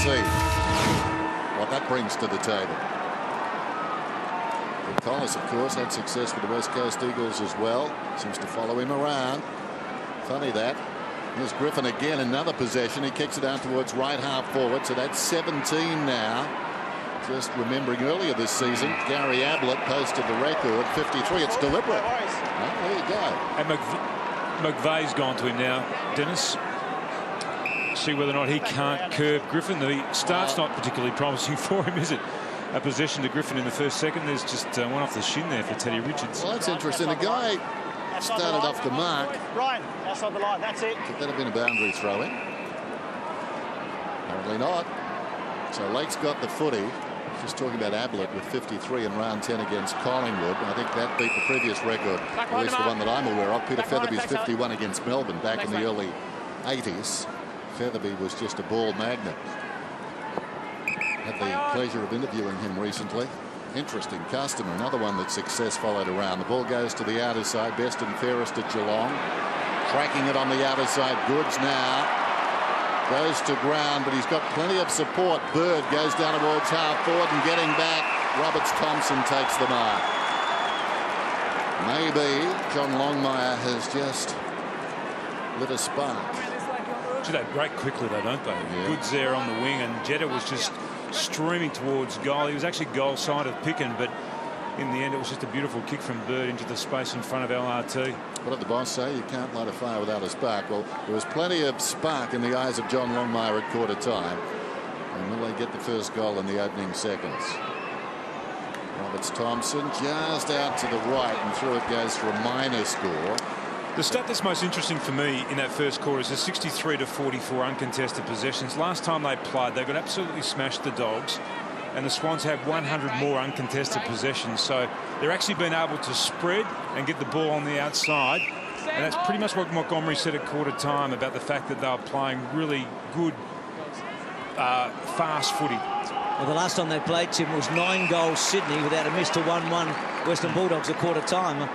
see what that brings to the table. But Collis, of course, had success with the West Coast Eagles as well. Seems to follow him around. Funny that. Here's Griffin again, another possession. He kicks it out towards right half forward, so that's 17 now. Just remembering earlier this season, Gary Ablett posted the record, 53. It's deliberate. Well, there you go. And McVeigh's gone to him now, Dennis. See whether or not he can't curb Griffin. The start's not particularly promising for him, is it? A possession to Griffin in the first second. There's just one off the shin there for Teddy Richards. Well, that's interesting. The guy started off the mark. Ryan, outside the line, that's it. Could that have been a boundary throw-in? Apparently not. So Lake's got the footy. Just talking about Ablett with 53 in round 10 against Collingwood. I think that beat the previous record, at least the one that I'm aware of. Peter Featherby's 51 against Melbourne back in the early 80s. Featherby was just a ball magnet. Had the pleasure of interviewing him recently. Interesting customer. Another one that success followed around. The ball goes to the outer side. Best and fairest at Geelong. Tracking it on the outer side. Goods now. Goes to ground, but he's got plenty of support. Bird goes down towards half forward and getting back. Roberts-Thompson takes the mark. Maybe John Longmire has just lit a spark. They break quickly, though, don't they? Yeah. Goods there on the wing, and Jetta was just streaming towards goal. He was actually goal side of Picken, but in the end it was just a beautiful kick from Bird into the space in front of LRT. What did the boss say? You can't light a fire without a spark. Well, there was plenty of spark in the eyes of John Longmire at quarter time. And will they get the first goal in the opening seconds? Roberts-Thompson just out to the right, and through it goes for a minor score. The stat that's most interesting for me in that first quarter is the 63 to 44 uncontested possessions. Last time they played, they got absolutely smashed, the Dogs, and the Swans have 100 more uncontested possessions. So they're actually been able to spread and get the ball on the outside. And that's pretty much what Montgomery said at quarter time about the fact that they were playing really good, fast footy. Well, the last time they played, Tim, was 9 goals Sydney without a miss to 1-1 Western Bulldogs at quarter time.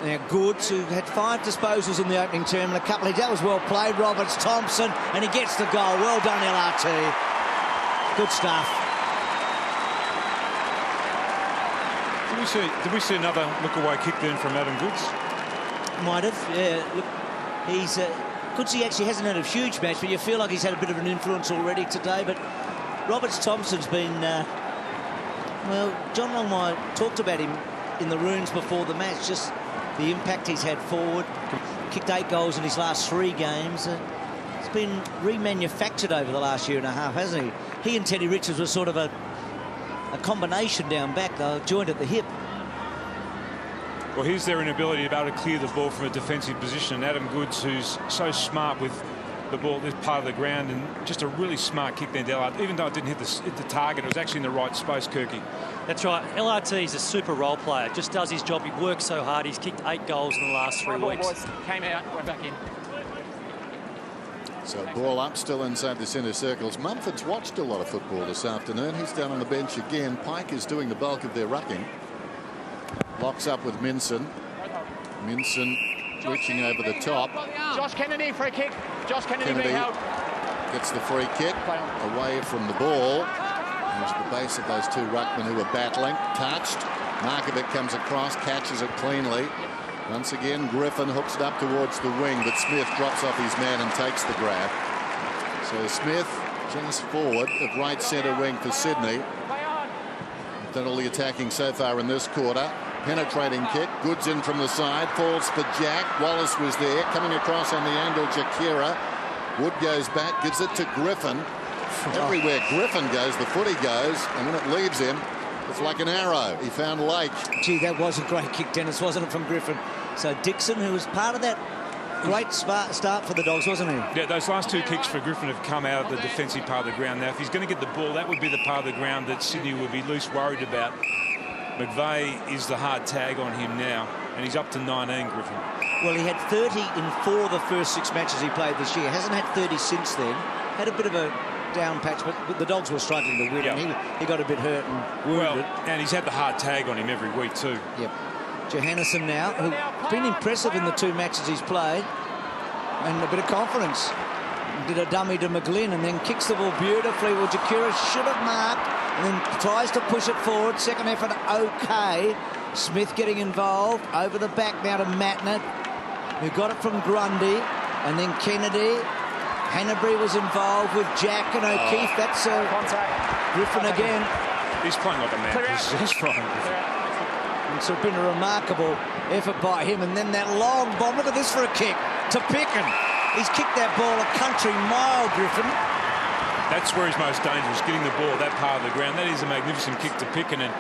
Now Goods, who had 5 disposals in the opening term and a couple of... That was well played, Roberts-Thompson, and he gets the goal. Well done, LRT. Good stuff. Did we see another look-away kick then from Adam Goods? Might have, yeah. Look, he's Goodsy actually hasn't had a huge match, but you feel like he's had a bit of an influence already today. But Roberts-Thompson's been well, John Longmire talked about him in the rooms before the match, just the impact he's had forward. Kicked 8 goals in his last 3 games. It's been remanufactured over the last year and a half, hasn't he? He and Teddy Richards were sort of a combination down back, though, joined at the hip. Well, here's their inability to be able to clear the ball from a defensive position. And Adam Goods, who's so smart with the ball at this part of the ground, and just a really smart kick there, LRT. Even though it didn't hit the target, it was actually in the right space, Kirky. That's right. LRT is a super role player. Just does his job. He works so hard. He's kicked 8 goals in the last 3 weeks. Came out, went back in. So ball up, still inside the centre circles. Mumford's watched a lot of football this afternoon. He's down on the bench again. Pike is doing the bulk of their rucking. Locks up with Minson. Minson reaching over the top. Josh Kennedy, free kick. Josh Kennedy being held. Gets the free kick away from the ball. There's the base of those 2 ruckmen who are battling. Touched. Markovic comes across, catches it cleanly. Once again, Griffin hooks it up towards the wing, but Smith drops off his man and takes the grab. So Smith just forward of right centre wing for Sydney. Done all the attacking so far in this quarter. Penetrating kick. Goods in from the side. Falls for Jack. Wallace was there. Coming across on the angle, Jakira. Wood goes back. Gives it to Griffin. Everywhere Griffin goes, the footy goes. And when it leaves him, it's like an arrow. He found Lake. Gee, that was a great kick, Dennis, wasn't it, from Griffin? So Dixon, who was part of that great start for the Dogs, wasn't he? Yeah, those last 2 kicks for Griffin have come out of the defensive part of the ground. Now, if he's going to get the ball, that would be the part of the ground that Sydney would be least worried about. McVeigh is the hard tag on him now, and he's up to 19, Griffin. Well, he had 30 in 4 of the first 6 matches he played this year. Hasn't had 30 since then. Had a bit of a down patch, but the Dogs were struggling to win, and he got a bit hurt and wounded. Well, and he's had the hard tag on him every week too. Yep. Johannesson now, who's been impressive in the 2 matches he's played, and a bit of confidence. Did a dummy to McGlynn and then kicks the ball beautifully. Well, Jakura should have marked and then tries to push it forward. Second effort, okay. Smith getting involved. Over the back now to Matnett, who got it from Grundy. And then Kennedy. Hanbury was involved with Jack and O'Keefe. That's Griffin again. He's playing like a man. He's fine. It's been a remarkable effort by him. And then that long bomb. Look at this for a kick to Picken. He's kicked that ball a country mile, Griffin. That's where he's most dangerous, getting the ball that part of the ground. That is a magnificent kick to Picken. And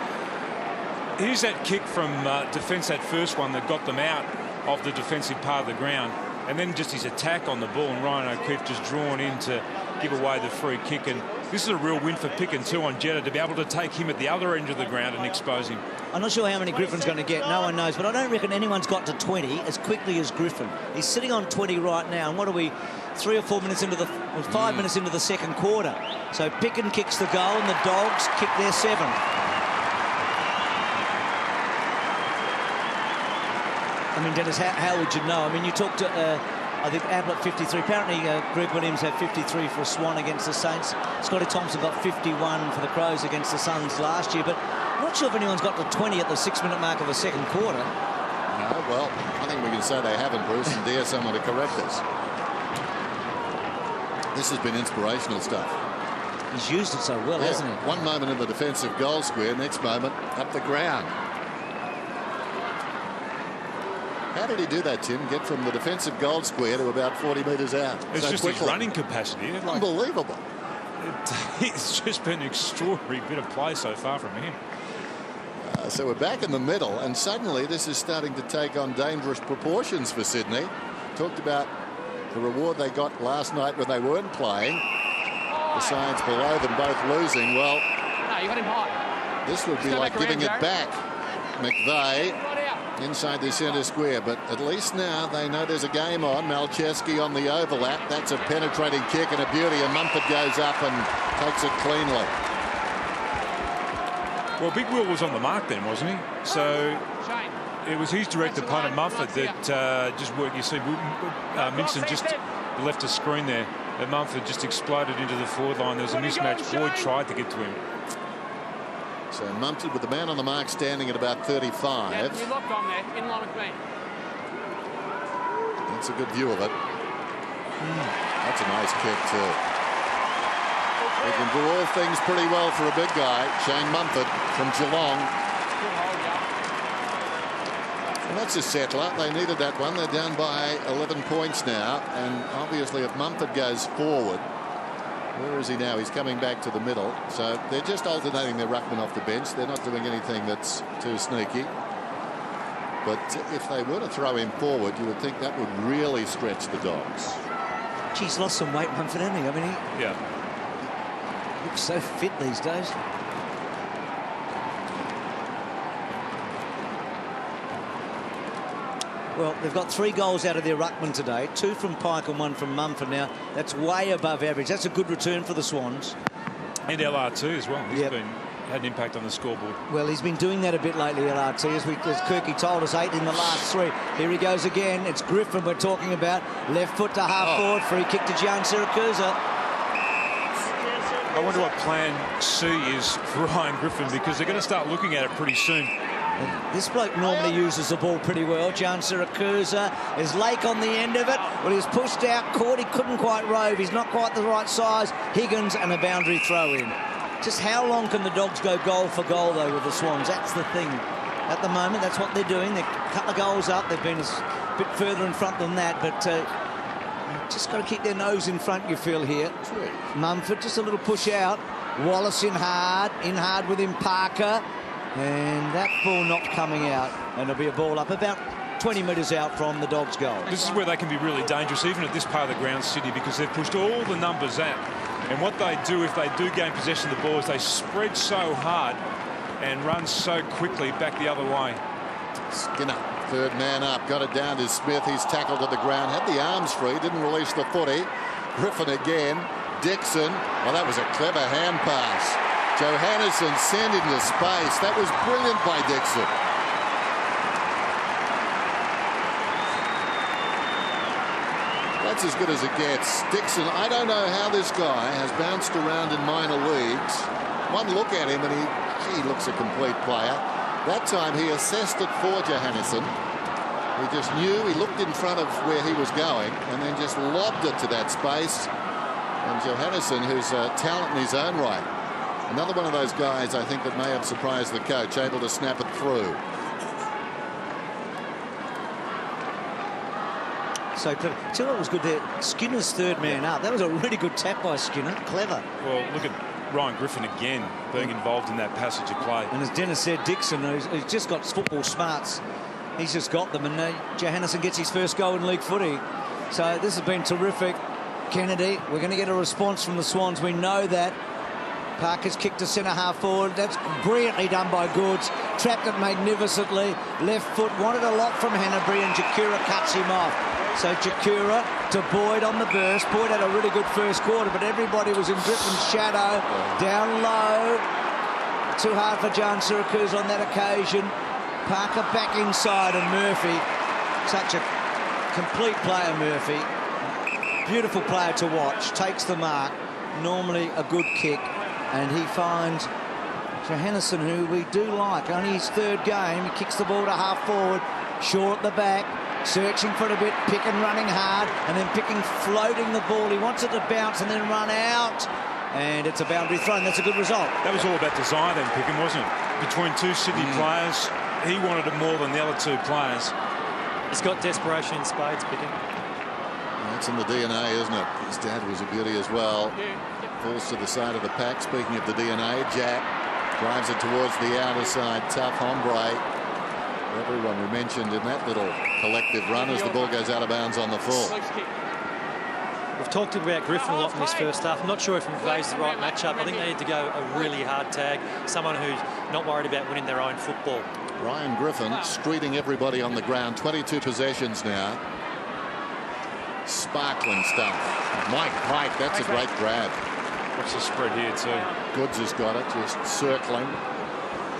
here's that kick from defence, that first one that got them out of the defensive part of the ground. And then just his attack on the ball, and Ryan O'Keefe just drawn in to give away the free kick. And this is a real win for Picken too on Jeddah, to be able to take him at the other end of the ground and expose him. I'm not sure how many Griffin's going to get. No one knows. But I don't reckon anyone's got to 20 as quickly as Griffin. He's sitting on 20 right now. And what are we, 3 or 4 minutes into the, 5 minutes into the second quarter. So Picken kicks the goal and the Dogs kick their 7th. I mean, Dennis, how would you know? I mean, you talked to, I think, Ablett 53. Apparently, Greg Williams had 53 for Swan against the Saints. Scotty Thompson got 51 for the Crows against the Suns last year. But I'm not sure if anyone's got to 20 at the 6-minute mark of the second quarter. No, well, I think we can say they haven't, Bruce, and dare someone to correct us. This has been inspirational stuff. He's used it so well, hasn't he? One moment in the defensive goal square, next moment up the ground. How did he do that, Tim? Get from the defensive goal square to about 40 metres out? It's so just quickly. his running capacity. Unbelievable. It's just been an extraordinary bit of play so far from him. So we're back in the middle, and suddenly this is starting to take on dangerous proportions for Sydney. Talked about the reward they got last night when they weren't playing. The sides below them both losing. Well, no, you got him high. This would be like giving it back. McVeigh inside the centre square, but at least now they know there's a game on. Malcheski on the overlap. That's a penetrating kick and a beauty, and Mumford goes up and takes it cleanly. Well, Big Will was on the mark then, wasn't he? So it was his direct opponent, Mumford, that just worked. You see, Minson just left a screen there, and Mumford just exploded into the forward line. There was a mismatch. Boyd tried to get to him. So Mumford with the man on the mark standing at about 35. Yeah, you locked on there, in line with me. That's a good view of it. That's a nice kick too. He can do all things pretty well for a big guy. Shane Mumford from Geelong. And that's a settler. They needed that one. They're down by 11 points now. And obviously if Mumford goes forward, where is he now? He's coming back to the middle. So they're just alternating their ruckman off the bench. They're not doing anything that's too sneaky. But if they were to throw him forward, you would think that would really stretch the Dogs. He's lost some weight, Mumford, hasn't he? I mean, he looks so fit these days. Well, they've got 3 goals out of their ruckman today, 2 from Pike and 1 from Mumford. Now, that's way above average. That's a good return for the Swans. And LR2 as well. He's had an impact on the scoreboard. Well, he's been doing that a bit lately, LRT, as Kirky told us, 8 in the last 3. Here he goes again. It's Griffin we're talking about. Left foot to half forward. Free kick to Gian Siracusa. I wonder what plan C is for Ryan Griffin, because they're going to start looking at it pretty soon. And this bloke normally uses the ball pretty well. Gian Siracusa. There's Lake on the end of it. Well, he was pushed out, caught. He couldn't quite rove. He's not quite the right size. Higgins and a boundary throw in. Just how long can the Dogs go goal for goal, though, with the Swans? That's the thing. At the moment, that's what they're doing. They're a couple of goals up. They've been a bit further in front than that, but just got to keep their nose in front, you feel here. Mumford, just a little push out. Wallace in hard with him, Parker. And that ball not coming out. And it'll be a ball up about 20 metres out from the Dogs' goal. This is where they can be really dangerous, even at this part of the ground, Sydney, because they've pushed all the numbers out. And what they do if they do gain possession of the ball is they spread so hard and run so quickly back the other way. Skinner, third man up, got it down to Smith. He's tackled to the ground, had the arms free, didn't release the footy. Griffin again. Dixon. Well, that was a clever hand pass. Johannesson sent into space. That was brilliant by Dixon. That's as good as it gets. Dixon, I don't know how this guy has bounced around in minor leagues. One look at him and he looks a complete player. That time he assessed it for Johannesson. He just knew, he looked in front of where he was going and then just lobbed it to that space. And Johannesson, who's a talent in his own right, another one of those guys I think that may have surprised the coach, able to snap it through. So clever. See what was good there? Skinner's third man up. That was a really good tap by Skinner. Clever. Well, look at Ryan Griffin again being involved in that passage of play. And as Dennis said, Dixon, who's just got football smarts, he's just got them. And Johannesson gets his first goal in league footy. So this has been terrific. Kennedy, we're going to get a response from the Swans. We know that. Parker's kicked to centre half forward. That's brilliantly done by Goods. Trapped it magnificently. Left foot, wanted a lot from Hanbury, and Jakura cuts him off. So Jakura to Boyd on the burst. Boyd had a really good first quarter, but everybody was in Griffin's shadow. Down low. Too hard for John Syracuse on that occasion. Parker back inside, and Murphy, such a complete player, Murphy. Beautiful player to watch. Takes the mark. Normally a good kick. And he finds Johannesson, who we do like. Only his third game. He kicks the ball to half forward. Shaw at the back. Searching for it a bit. Picken running hard. And then Picken floating the ball. He wants it to bounce and then run out. And it's a boundary throw. And that's a good result. That was all about desire then, Picken, wasn't it? Between two Sydney players. He wanted it more than the other two players. He's got desperation in spades, Picken. That's in the DNA, isn't it? His dad was a beauty as well. Falls to the side of the pack. Speaking of the DNA, Jack drives it towards the outer side. Tough hombre. Everyone we mentioned in that little collective run as the ball goes out of bounds on the full. We've talked about Griffin a lot in this first half. I'm not sure if McVeigh's the right matchup. I think they need to go a really hard tag. Someone who's not worried about winning their own football. Ryan Griffin streeting everybody on the ground. 22 possessions now. Sparkling stuff. Mike Pike, that's a great grab. What's the spread here too? Goods has got it, just circling.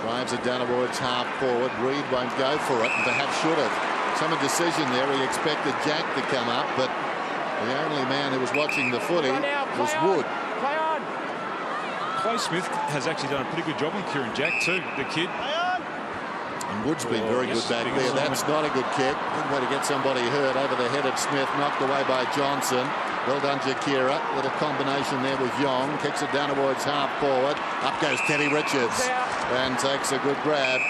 Drives it down towards half forward. Reed won't go for it, and perhaps should have. Some indecision there. He expected Jack to come up, but the only man who was watching the footy was Wood. Clay Smith has actually done a pretty good job on Kieran Jack too, the kid. And Wood's been very good back there. That's not a good kick. Good way to get somebody hurt. Over the head of Smith, knocked away by Johnson. Well done, Jakira. Little combination there with Yong. Kicks it down towards half forward. Up goes Teddy Richards and takes a good grab.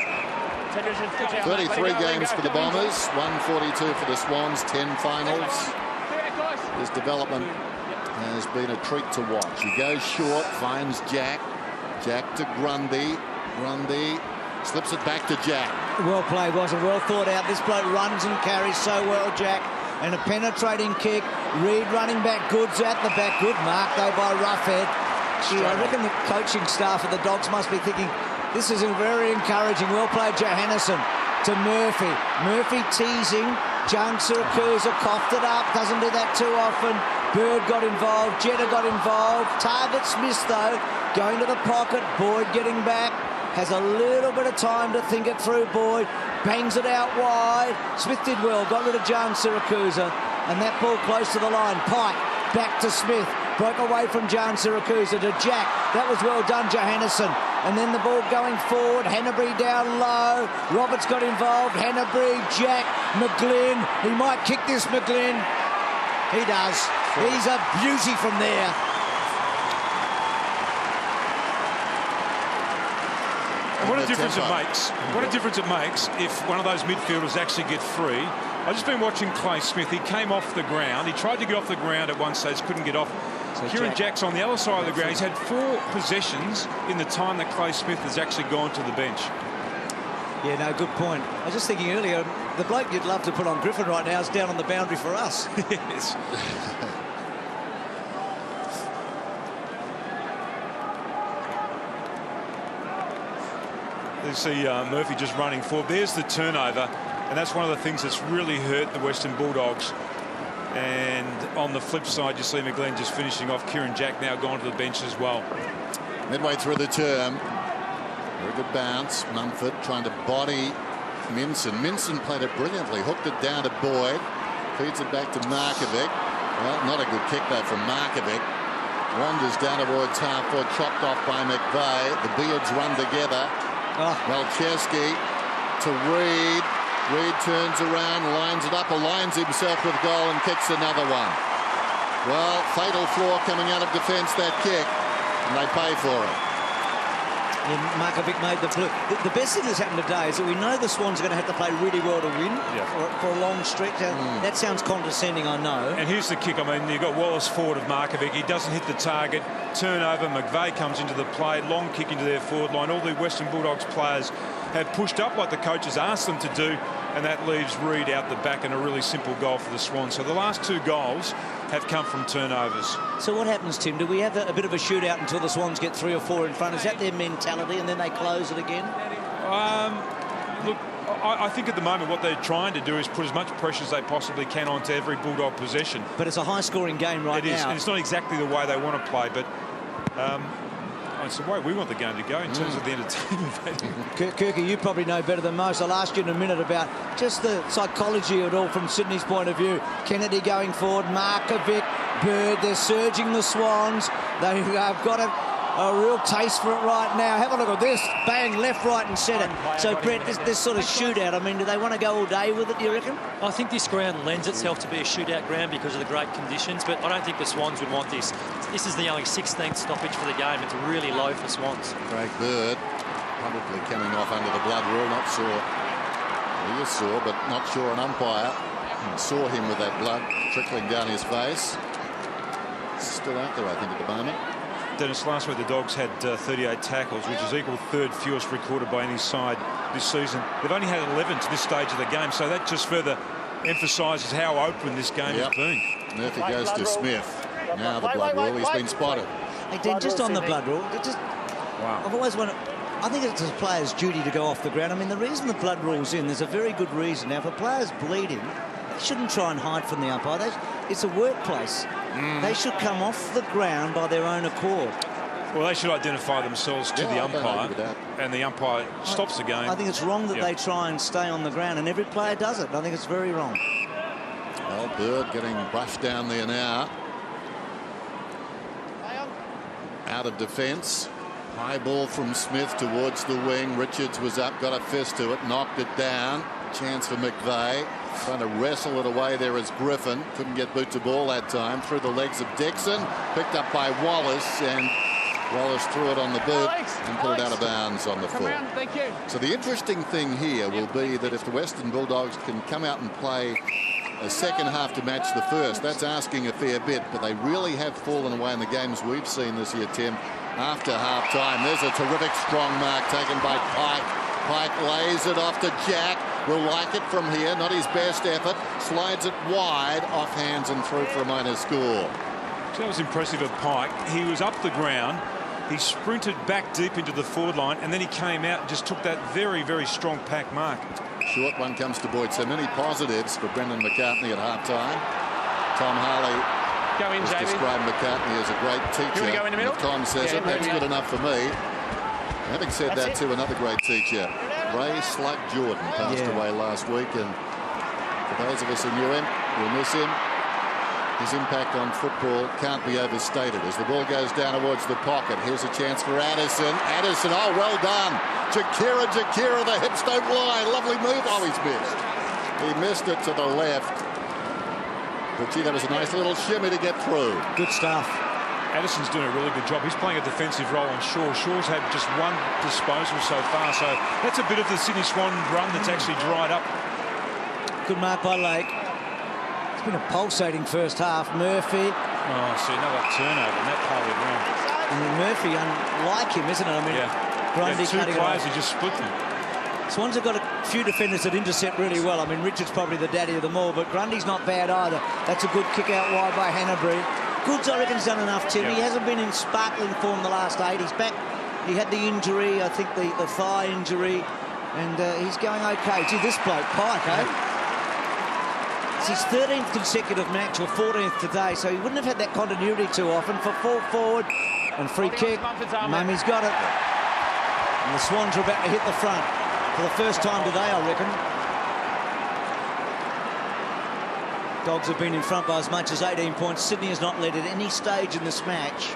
33 games for the Bombers, 142 for the Swans, 10 finals. His development has been a treat to watch. He goes short, finds Jack. Jack to Grundy. Grundy slips it back to Jack. Well played, wasn't well thought out. This bloke runs and carries so well, Jack. And a penetrating kick. Reed running back. Goods at the back. Good mark, though, by Roughhead. Gee, I reckon the coaching staff of the Dogs must be thinking, this is very encouraging. Well played, Johannesson to Murphy. Murphy teasing. Jung Syracuse coughed it up. Doesn't do that too often. Bird got involved. Jetta got involved. Target's missed, though. Going to the pocket. Boyd getting back. Has a little bit of time to think it through. Boyd bangs it out wide. Smith did well. Got rid of Jung Syracuse. And that ball close to the line. Pike back to Smith. Broke away from Jung Syracuse to Jack. That was well done, Johannesson. And then the ball going forward. Hanbury down low. Roberts got involved. Hanbury, Jack, McGlynn. He might kick this, McGlynn. He does. He's a beauty from there. What a difference it makes. What a difference it makes if one of those midfielders actually get free. I've just been watching Clay Smith. He came off the ground. He tried to get off the ground at one stage, couldn't get off. So Kieran Jack's on the other side of the ground. He's had 4 possessions in the time that Clay Smith has actually gone to the bench. Yeah, no, good point. I was just thinking earlier, the bloke you'd love to put on Griffin right now is down on the boundary for us. Yes. You see Murphy just running forward. There's the turnover, and that's one of the things that's really hurt the Western Bulldogs. And on the flip side, you see McGlynn just finishing off. Kieran Jack now gone to the bench as well. Midway through the term. Very good bounce. Mumford trying to body Minson. Minson played it brilliantly. Hooked it down to Boyd. Feeds it back to Markovic. Well, not a good kick though from Markovic. Wanders down towards half forward, chopped off by McVeigh. The Beards run together. Malcheski to Reid. Reid turns around, lines it up, aligns himself with goal and kicks another one. Well, fatal flaw coming out of defence, that kick, and they pay for it. Yeah, Markovic made the best thing that's happened today is that we know the Swans are going to have to play really well to win for a long stretch. That sounds condescending, I know. And here's the kick. I mean, you've got Wallace forward of Markovic. He doesn't hit the target. Turnover. McVeigh comes into the play. Long kick into their forward line. All the Western Bulldogs players have pushed up like the coaches asked them to do, and that leaves Reid out the back and a really simple goal for the Swans. So the last 2 goals have come from turnovers. So what happens, Tim? Do we have a bit of a shootout until the Swans get 3 or 4 in front? Is that their mentality and then they close it again? Look, I think at the moment what they're trying to do is put as much pressure as they possibly can onto every Bulldog possession. But it's a high-scoring game right now. It is, and it's not exactly the way they want to play, but it's the way we want the game to go in terms of the entertainment value. Kirky, you probably know better than most. I'll ask you in a minute about just the psychology of it all from Sydney's point of view. Kennedy going forward, Markovic, Bird, they're surging the Swans. They've got a real taste for it right now. Have a look at this. Bang, left, right and centre. So, Brett, this sort of shootout, I mean, do they want to go all day with it, do you reckon? I think this ground lends itself to be a shootout ground because of the great conditions, but I don't think the Swans would want this. This is the only 16th stoppage for the game. It's really low for Swans. Craig Bird probably coming off under the blood rule. Not sure. He is sore, but not sure an umpire saw him with that blood trickling down his face. Still out there, I think, at the moment. Dennis, last week the Dogs had 38 tackles, which is equal third fewest recorded by any side this season. They've only had 11 to this stage of the game, so that just further emphasises how open this game has been. Murphy goes to Smith. Now the blood rule. He's been spotted. Hey, Dan, just on the blood rule, Wow. I've always wanted... I think it's a player's duty to go off the ground. I mean, the reason the blood rule's in, there's a very good reason. Now, if a player's bleeding, they shouldn't try and hide from the umpire. It's a workplace. They should come off the ground by their own accord. Well, they should identify themselves to the umpire, and the umpire stops the game. I think it's wrong that they try and stay on the ground, and every player does it. I think it's very wrong. Well, Bird getting brushed down there now. Out of defence. High ball from Smith towards the wing. Richards was up, got a fist to it, knocked it down. Chance for McVeigh. Trying to wrestle it away there as Griffin. Couldn't get boot to ball that time. Through the legs of Dixon. Picked up by Wallace, and Wallace threw it on the boot and put it out of bounds on the foot. So the interesting thing here will be that if the Western Bulldogs can come out and play a second half to match the first, that's asking a fair bit, but they really have fallen away in the games we've seen this year, Tim, after half-time. There's a terrific strong mark taken by Pike. Pike lays it off to Jack. Will like it from here, not his best effort. Slides it wide, off hands and through for a minor score. So that was impressive of Pike. He was up the ground. He sprinted back deep into the forward line, and then he came out and just took that very, very strong pack mark. Short one comes to Boyd. So many positives for Brendan McCartney at half-time. Tom Harley has described McCartney as a great teacher. Go in the middle? If Tom says it, that's good enough for me. Having said that, too, another great teacher, Ray Slug Jordan, passed away last week, and for those of us who knew him, we'll miss him. His impact on football can't be overstated. As the ball goes down towards the pocket, here's a chance for Addison. Addison, oh, well done. Jakira, the hips don't lie. Lovely move. Oh, he's missed. He missed it to the left. But gee, that was a nice little shimmy to get through. Good stuff. Addison's doing a really good job. He's playing a defensive role on Shaw. Shaw's had just one disposal so far, so that's a bit of the Sydney Swan run that's actually dried up. Good mark by Lake. It's been a pulsating first half. Murphy. Oh, see, another turnover in that part of the ground. And Murphy, unlike him, isn't it? I mean, Grundy two players who just split them. Swans have got a few defenders that intercept really well. I mean, Richards probably the daddy of them all, but Grundy's not bad either. That's a good kick out wide by Hanbury. Goods, I reckon, has done enough, Tim. He hasn't been in sparkling form the last 8. He's back. He had the injury, I think the thigh injury, and he's going okay. Gee, this bloke, Pike, eh? It's his 13th consecutive match, or 14th today, so he wouldn't have had that continuity too often. For full forward and free kick, Mummy's got it. And the Swans are about to hit the front for the first time today, I reckon. Dogs have been in front by as much as 18 points. Sydney has not led at any stage in this match.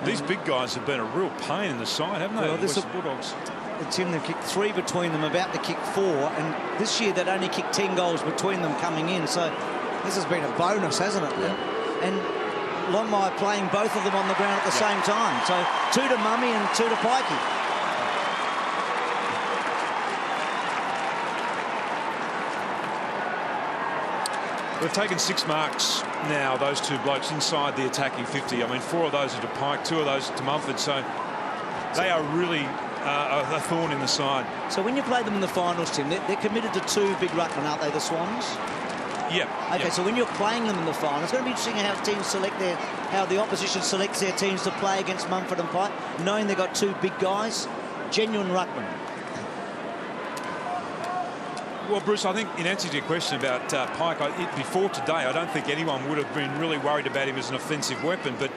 These big guys have been a real pain in the side, haven't they? Well, the Western Bulldogs. The team, they've kicked 3 between them, about to kick 4. And this year, they'd only kicked 10 goals between them coming in. So this has been a bonus, hasn't it? Yeah. And Longmire playing both of them on the ground at the same time. So 2 to Mummy and 2 to Pikey. We've taken 6 marks now, those 2 blokes, inside the attacking 50. I mean, 4 of those are to Pike, 2 of those are to Mumford. So they are really a thorn in the side. So when you play them in the finals, Tim, they're committed to 2 big ruckmen, aren't they, the Swans? Yeah. Okay, yep. So when you're playing them in the final, it's going to be interesting how teams select how the opposition selects their teams to play against Mumford and Pike, knowing they've got 2 big guys, genuine ruckmen. Well, Bruce, I think in answer to your question about Pike, before today, I don't think anyone would have been really worried about him as an offensive weapon, but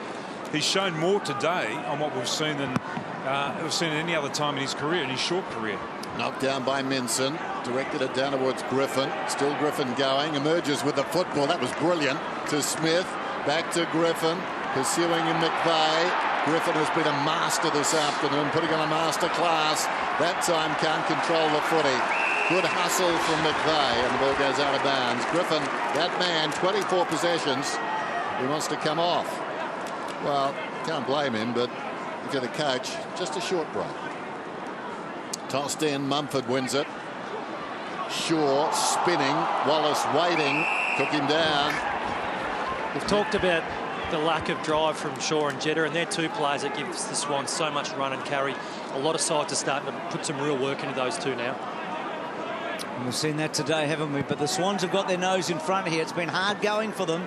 he's shown more today on what we've seen than we've seen at any other time in his career, in his short career. Knocked down by Minson, directed it down towards Griffin. Still Griffin going, emerges with the football. That was brilliant. To Smith, back to Griffin, pursuing him McVeigh. Griffin has been a master this afternoon, putting on a master class. That time can't control the footy. Good hustle from McVeigh, and the ball goes out of bounds. Griffin, that man, 24 possessions. He wants to come off. Well, can't blame him, but if you're the coach, just a short break. Tossed in, Mumford wins it. Shaw spinning, Wallace waiting, took him down. We've talked about the lack of drive from Shaw and Jetta, and they're 2 players that give the Swans so much run and carry. A lot of sides are starting to put some real work into those 2 now. And we've seen that today, haven't we? But the Swans have got their nose in front here. It's been hard going for them.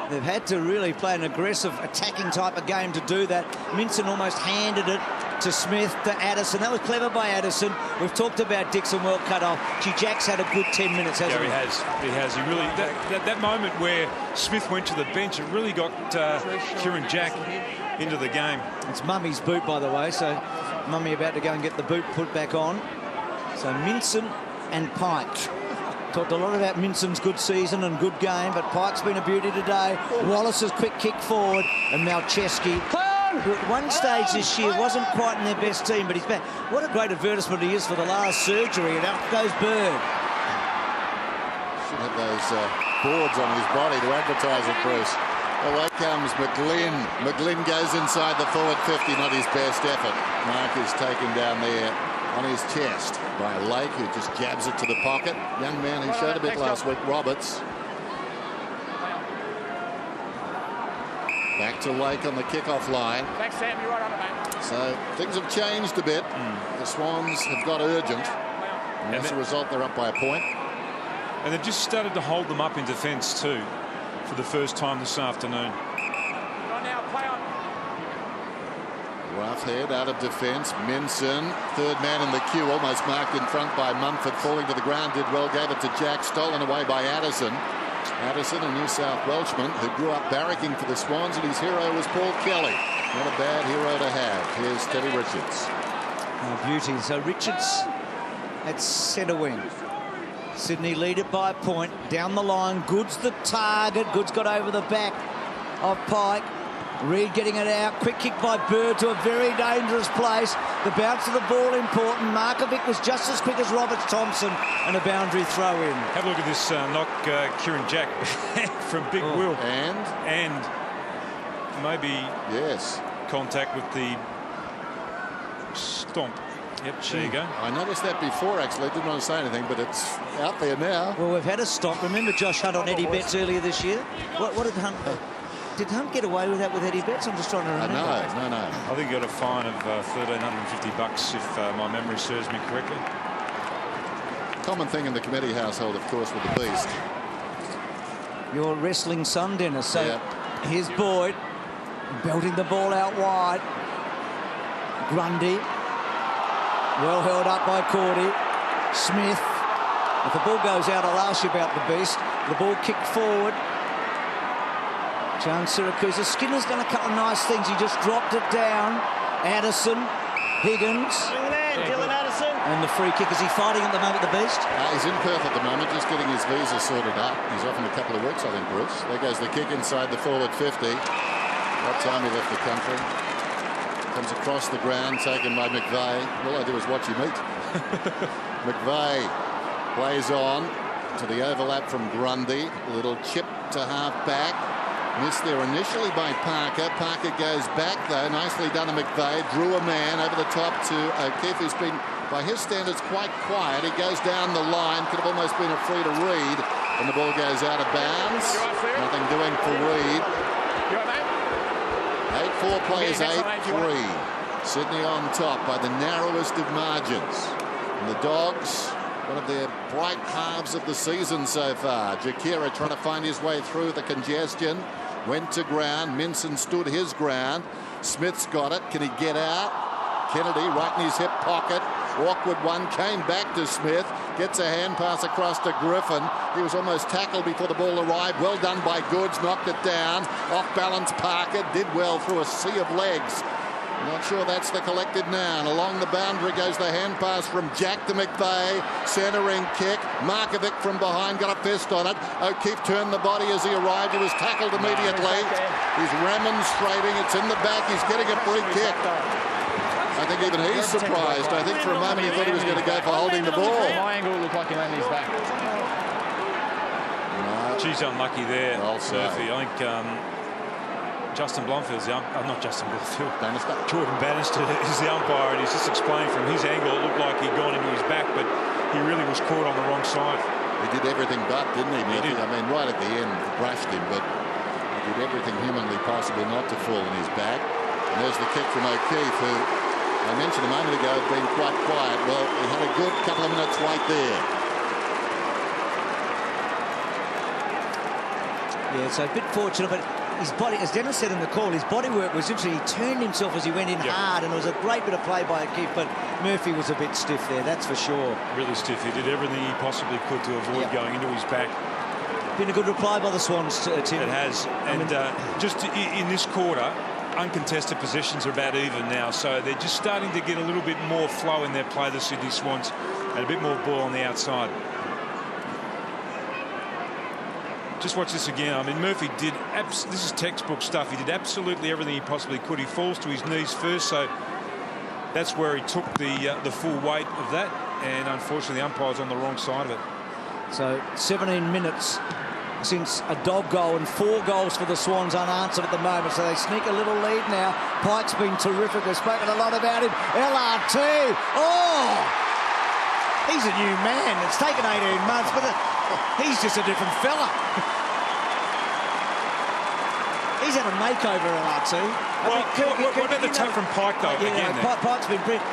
They've had to really play an aggressive attacking type of game to do that. Minson almost handed it to Smith, to Addison. That was clever by Addison. We've talked about Dixon well cut off. Gee, Jack's had a good 10 minutes, hasn't he? Yeah, he has. He really, that moment where Smith went to the bench, it really got Kieran Jack into the game. It's Mummy's boot, by the way, so Mummy about to go and get the boot put back on. So Minson and Pike. Talked a lot about Minson's good season and good game, but Pike's been a beauty today. Wallace's quick kick forward, and Malcheski, who at one stage this year wasn't quite in their best team, but he's back. What a great advertisement he is for the last surgery, and out goes Bird. Should have those boards on his body to advertise it, Bruce. Away comes McGlynn. McGlynn goes inside the forward 50, not his best effort. Mark is taken down there on his chest by Lake, who just jabs it to the pocket. Young man who showed a bit last week, Roberts. Back to Lake on the kickoff line. Thanks, Sam. You're right on it, mate. So things have changed a bit. The Swans have got urgent. And as a result, they're up by a point. And they've just started to hold them up in defence too, for the first time this afternoon. On now, play on. Rough head out of defence. Minson, 3rd man in the queue, almost marked in front by Mumford, falling to the ground, did well, gave it to Jack, stolen away by Addison. Addison, a New South Welshman who grew up barracking for the Swans, and his hero was Paul Kelly. Not a bad hero to have. Here's Teddy Richards. Oh, beauty. So Richards at centre wing. Sydney lead it by a point. Down the line, Good's the target. Good's got over the back of Pike. Reed getting it out. Quick kick by Bird to a very dangerous place. The bounce of the ball important. Markovic was just as quick as Roberts Thompson, and a boundary throw in. Have a look at this knock Kieran Jack from Big Will. And maybe contact with the stomp. Yep, there you go. I noticed that before, actually. I didn't want to say anything, but it's out there now. Well, we've had a stop. Remember Josh Hunt on Eddie Betts earlier this year? What did Hunt... Did Hunt get away with that with Eddie Betts? I'm just trying to remember. No. I think he got a fine of $1,350 if my memory serves me correctly. Common thing in the committee household, of course, with the Beast. Your wrestling son, Dennis. So yeah. Here's Boyd belting the ball out wide. Grundy. Well held up by Cordy. Smith. If the ball goes out, I'll ask you about the Beast. The ball kicked forward. John Syracuse. Skinner's done a couple of nice things. He just dropped it down. Addison. Higgins. And the free kick, is he fighting at the moment, the Beast? He's in Perth at the moment, just getting his visa sorted out. He's off in a couple of weeks, I think, Bruce. There goes the kick inside the forward 50. What time he left the country. Comes across the ground, taken by McVeigh. All I do is watch him eat. McVeigh plays on to the overlap from Grundy. A little chip to half back. Missed there initially by Parker. Parker goes back, though. Nicely done to McVeigh. Drew a man over the top to O'Keefe, who's been, by his standards, quite quiet. He goes down the line. Could have almost been a free to Reed. And the ball goes out of bounds. Nothing doing for Reed. 8-4 plays 8-3. Sydney on top by the narrowest of margins. And the Dogs, one of their bright halves of the season so far. Jakira trying to find his way through the congestion. Went to ground. Minson stood his ground. Smith's got it. Can he get out? Kennedy right in his hip pocket. Awkward one. Came back to Smith. Gets a hand pass across to Griffin. He was almost tackled before the ball arrived. Well done by Goods. Knocked it down. Off balance Parker. Did well through a sea of legs. Not sure that's the collected now. And along the boundary goes the hand pass from Jack to McVeigh. Centering kick. Markovic from behind got a fist on it. O'Keefe turned the body as he arrived. He was tackled immediately. He's remonstrating. It's in the back. He's getting a free kick. I think even he's surprised. I think for a moment he thought he was going to go for holding the ball. My angle looked like he landed his back. No. She's unlucky there, Also. Murphy. I think Justin Blomfield's the umpire. Not Justin Blomfield. Bannister. Jordan Bannister is the umpire, and he's just explained from his angle it looked like he'd gone into his back, but he really was caught on the wrong side. He did everything but, didn't he, Murphy? He did. I mean, right at the end, brushed him, but he did everything humanly possible not to fall in his back. And there's the kick from O'Keefe, who I mentioned a moment ago had been quite quiet. Well, he had a good couple of minutes right there. Yeah, so a bit fortunate, but his body, as Dennis said in the call, his body work was interesting. He turned himself as he went in hard, and it was a great bit of play by O'Keefe, but Murphy was a bit stiff there, that's for sure. Really stiff. He did everything he possibly could to avoid going into his back. Been a good reply by the Swans, Tim. It has. And just in this quarter, uncontested possessions are about even now, so they're just starting to get a little bit more flow in their play, the Sydney Swans, and a bit more ball on the outside. Just watch this again. I mean, Murphy did, this is textbook stuff. He did absolutely everything he possibly could. He falls to his knees first, so that's where he took the full weight of that, and unfortunately the umpire's on the wrong side of it. So 17 minutes since a Dog goal and 4 goals for the Swans unanswered at the moment, so they sneak a little lead now. Pike's been terrific. We've spoken a lot about him. LRT. Oh, he's a new man. It's taken 18 months, but he's just a different fella. He's had a makeover, LRT. What about the tap from Pike, though? Yeah, again, Pike's been brilliant.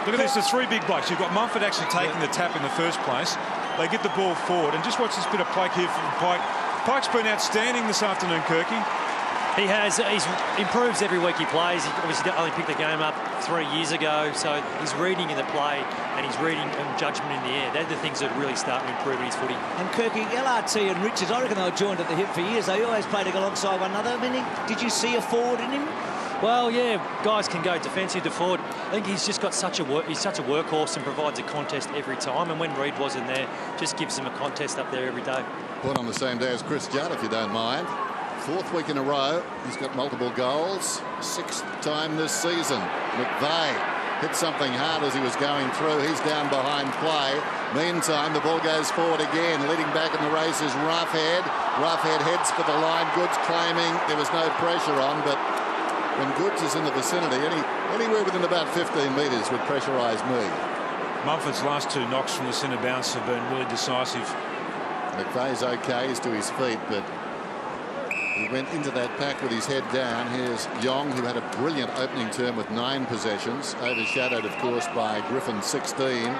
Look at this, the 3 big blokes. You've got Mumford actually taking the tap in the first place. They get the ball forward, and just watch this bit of play here from Pike. Pike's been outstanding this afternoon, Kirky. He has. He improves every week he plays. He obviously only picked the game up 3 years ago, so he's reading in the play and he's reading judgment in the air. They're the things that really start to improve in his footy. And Kirky, LRT and Richards, I reckon they were joined at the hip for years. They always played alongside one another. I mean, did you see a forward in him? Well, yeah, guys can go defensive to forward. I think he's just got he's such a workhorse and provides a contest every time. And when Reed wasn't there, just gives him a contest up there every day. Born on the same day as Chris Judd, if you don't mind. 4th week in a row. He's got multiple goals. 6th time this season. McVeigh hit something hard as he was going through. He's down behind play. Meantime, the ball goes forward again. Leading back in the race is Roughhead. Roughhead heads for the line. Goods claiming there was no pressure on, but when Goods is in the vicinity, anywhere within about 15 metres would pressurise me. Mumford's last 2 knocks from the centre bounce have been really decisive. McVeigh's okay, he's to his feet, but he went into that pack with his head down. Here's Yong, who had a brilliant opening term with 9 possessions, overshadowed, of course, by Griffin 16. And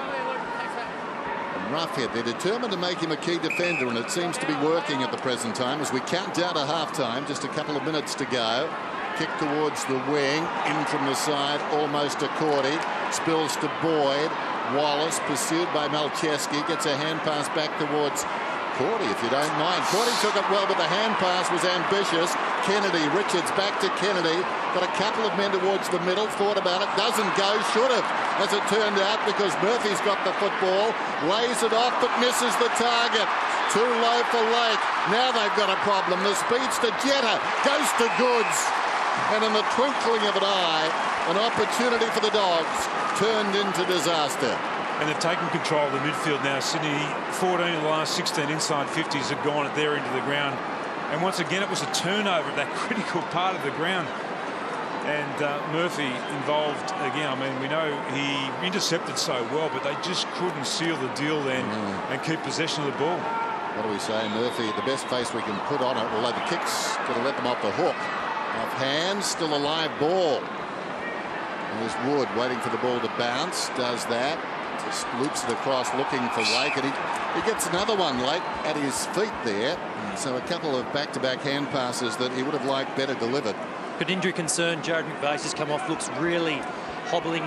Roughhead, they're determined to make him a key defender, and it seems to be working at the present time as we count down to half-time, just a couple of minutes to go. Kick towards the wing, in from the side, almost to Cordy. Spills to Boyd. Wallace, pursued by Malcheski, gets a hand pass back towards Cordy, if you don't mind. Cordy took it well, but the hand pass was ambitious. Kennedy. Richards back to Kennedy. Got a couple of men towards the middle. Thought about it. Doesn't go. Should have, as it turned out, because Murphy's got the football. Lays it off, but misses the target. Too low for Lake. Now they've got a problem. The speedster Jetta goes to Goods. And in the twinkling of an eye, an opportunity for the Dogs turned into disaster. And they've taken control of the midfield now. Sydney, 14 of the last 16 inside 50s have gone at their end of the ground. And once again, it was a turnover at that critical part of the ground. And Murphy involved again. I mean, we know he intercepted so well, but they just couldn't seal the deal then and keep possession of the ball. What do we say, Murphy? The best face we can put on it, although the kick's going to let them off the hook. Off hands, still a live ball. There's Wood waiting for the ball to bounce. Does that. Just loops it across looking for Lake. And he gets another one, Lake, at his feet there. So a couple of back-to-back hand passes that he would have liked better delivered. Good injury concern. Jared McVeigh's just come off. Looks really hobbling.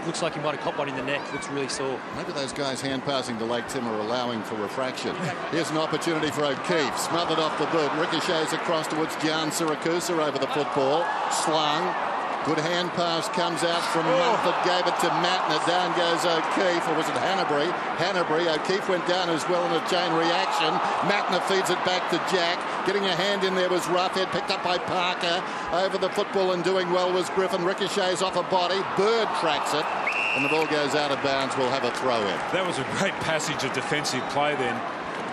Looks like he might have caught one in the neck. Looks really sore. Maybe those guys hand passing to Lake Tim are allowing for refraction. Here's an opportunity for O'Keefe. Smothered off the boot. Ricochets across towards Jan Siracusa over the football. Slung. Good hand pass comes out from Mumford. Gave it to Mattner. Down goes O'Keefe. Or was it Hanbury? Hanbury. O'Keefe went down as well in a chain reaction. Mattner feeds it back to Jack. Getting a hand in there was Roughhead. Picked up by Parker. Over the football and doing well was Griffin. Ricochets off a body. Bird tracks it. And the ball goes out of bounds. We'll have a throw in. That was a great passage of defensive play then.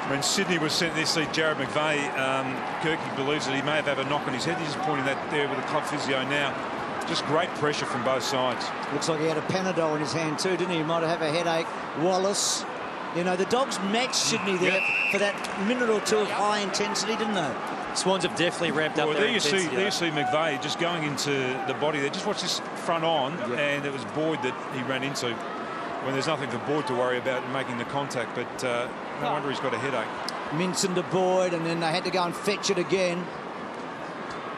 When Sydney was sent there, see Jared McVeigh, Kirky believes that he may have had a knock on his head. He's just pointing that there with the club physio now. Just great pressure from both sides. Looks like he had a Panadol in his hand too, didn't he? He might have a headache. Wallace. You know, the Dogs matched Sydney there for that minute or two of high intensity, didn't they? Swans have definitely ramped up their intensity. There you see McVeigh just going into the body there. Just watch this front on, and it was Boyd that he ran into when there's nothing for Boyd to worry about in making the contact, but no wonder he's got a headache. Minson to Boyd, and then they had to go and fetch it again.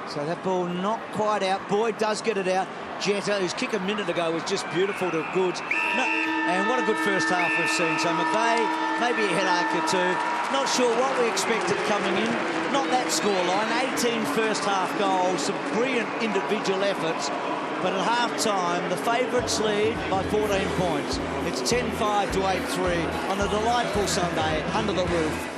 So that ball not quite out. Boyd does get it out. Jetta, whose kick a minute ago was just beautiful to Goods. And what a good first half we've seen. So McVeigh, maybe a headache or two. Not sure what we expected coming in. Not that scoreline. 18 first half goals, some brilliant individual efforts. But at half-time, the favourites lead by 14 points. It's 10-5 to 8-3 on a delightful Sunday under the roof.